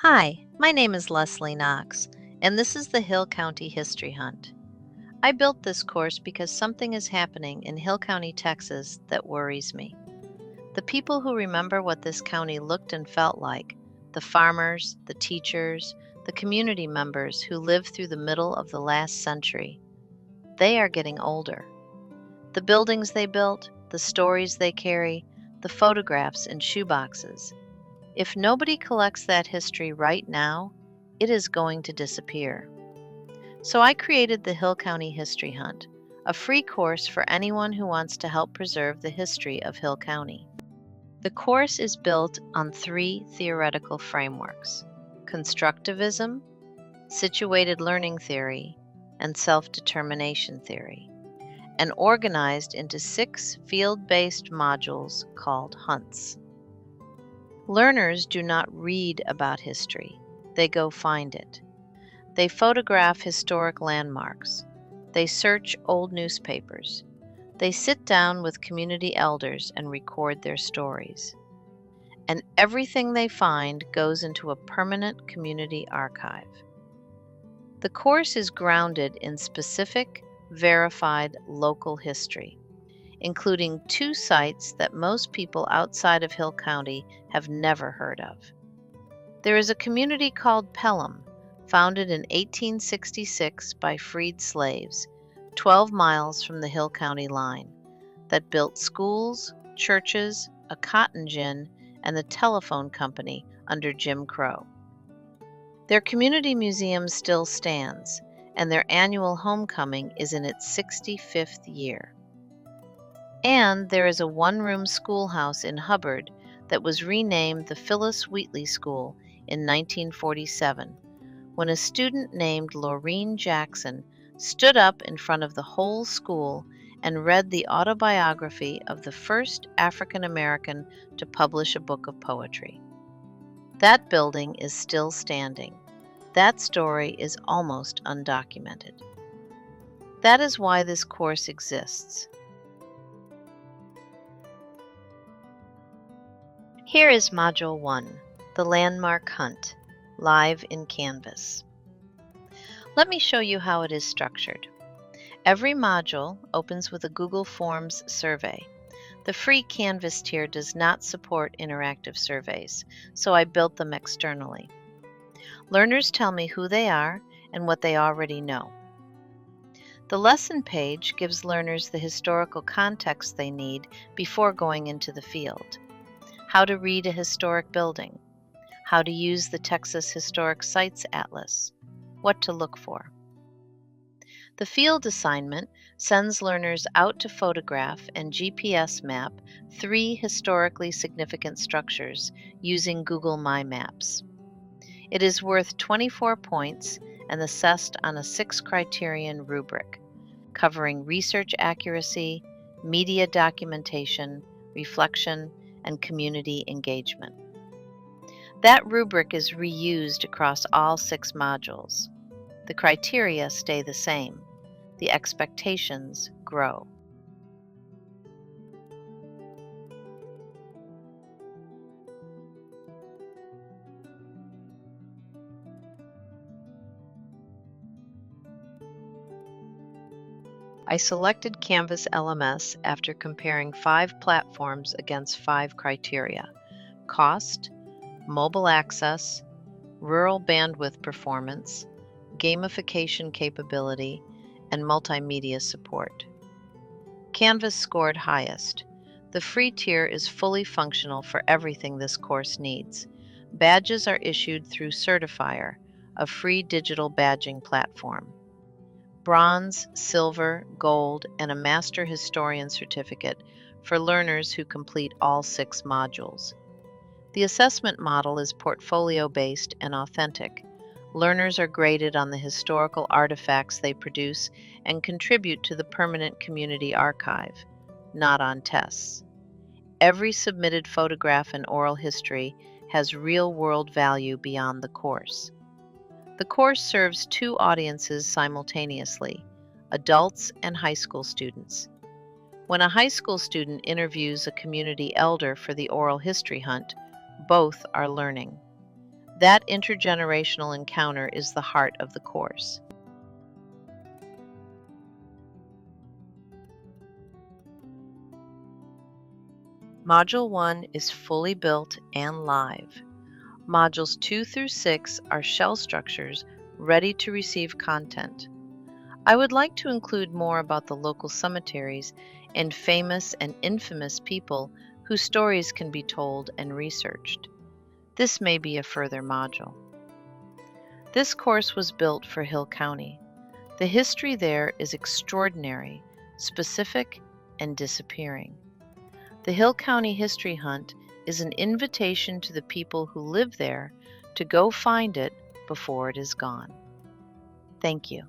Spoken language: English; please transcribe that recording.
Hi, my name is Leslie Knox, and this is the Hill County History Hunt. I built this course because something is happening in Hill County, Texas that worries me. The people who remember what this county looked and felt like, the farmers, the teachers, the community members who lived through the middle of the last century, they are getting older. The buildings they built, the stories they carry, the photographs in shoeboxes. If nobody collects that history right now, it is going to disappear. So I created the Hill County History Hunt, a free course for anyone who wants to help preserve the history of Hill County. The course is built on three theoretical frameworks: constructivism, situated learning theory, and self-determination theory, and organized into 6 field-based modules called hunts. Learners do not read about history, they go find it. They photograph historic landmarks. They search old newspapers. They sit down with community elders and record their stories. And everything they find goes into a permanent community archive. The course is grounded in specific, verified local history, including 2 sites that most people outside of Hill County have never heard of. There is a community called Pelham, founded in 1866 by freed slaves, 12 miles from the Hill County line, that built schools, churches, a cotton gin, and the telephone company under Jim Crow. Their community museum still stands, and their annual homecoming is in its 65th year. And there is a one-room schoolhouse in Hubbard that was renamed the Phyllis Wheatley School in 1947, when a student named Laureen Jackson stood up in front of the whole school and read the autobiography of the first African American to publish a book of poetry. That building is still standing. That story is almost undocumented. That is why this course exists. Here is Module 1, the Landmark Hunt, live in Canvas. Let me show you how it is structured. Every module opens with a Google Forms survey. The free Canvas tier does not support interactive surveys, so I built them externally. Learners tell me who they are and what they already know. The lesson page gives learners the historical context they need before going into the field. How to read a historic building, how to use the Texas Historic Sites Atlas, what to look for. The field assignment sends learners out to photograph and GPS map 3 historically significant structures using Google My Maps. It is worth 24 points and assessed on a 6-criterion rubric, covering research accuracy, media documentation, reflection, and community engagement. That rubric is reused across all 6 modules. The criteria stay the same. The expectations grow. I selected Canvas LMS after comparing 5 platforms against 5 criteria: cost, mobile access, rural bandwidth performance, gamification capability, and multimedia support. Canvas scored highest. The free tier is fully functional for everything this course needs. Badges are issued through Certifier, a free digital badging platform. Bronze, silver, gold, and a Master Historian certificate for learners who complete all 6 modules. The assessment model is portfolio-based and authentic. Learners are graded on the historical artifacts they produce and contribute to the permanent community archive, not on tests. Every submitted photograph and oral history has real-world value beyond the course. The course serves 2 audiences simultaneously: adults and high school students. When a high school student interviews a community elder for the oral history hunt, both are learning. That intergenerational encounter is the heart of the course. Module 1 is fully built and live. Modules 2 through 6 are shell structures ready to receive content. I would like to include more about the local cemeteries and famous and infamous people whose stories can be told and researched. This may be a further module. This course was built for Hill County. The history there is extraordinary, specific, and disappearing. The Hill County History Hunt is an invitation to the people who live there to go find it before it is gone. Thank you.